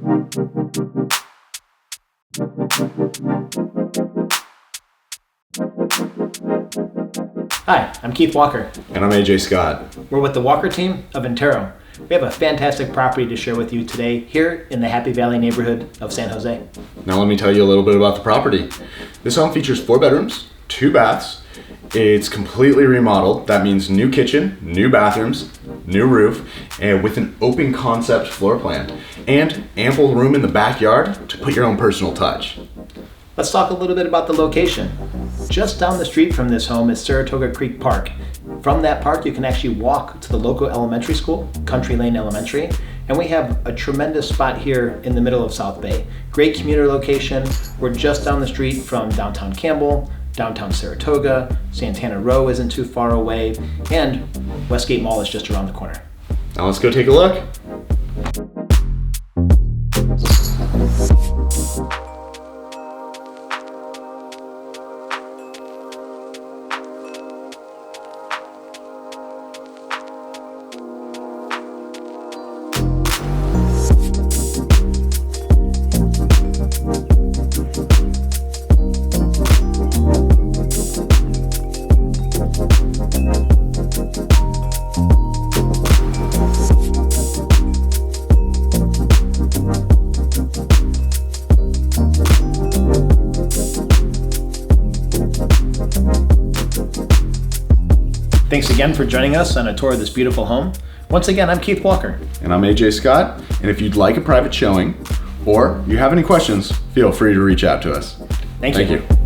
Hi, I'm Keith Walker. And I'm AJ Scott. We're with the Walker team of Antero. We have a fantastic property to share with you today here in the Happy Valley neighborhood of San Jose. Now let me tell you a little bit about the property. This home features 4 bedrooms, 2 baths. It's completely remodeled. That means new kitchen, new bathrooms, new roof, and with an open concept floor plan, and ample room in the backyard to put your own personal touch. Let's talk a little bit about the location. Just down the street from this home is Saratoga Creek Park. From that park, you can actually walk to the local elementary school, Country Lane Elementary, and we have a tremendous spot here in the middle of South Bay. Great commuter location. We're just down the street from downtown Campbell, downtown Saratoga, Santana Row isn't too far away, and Westgate Mall is just around the corner. Now let's go take a look. Thanks again for joining us on a tour of this beautiful home. Once again, I'm Keith Walker. And I'm AJ Scott. And if you'd like a private showing or you have any questions, feel free to reach out to us. Thank you.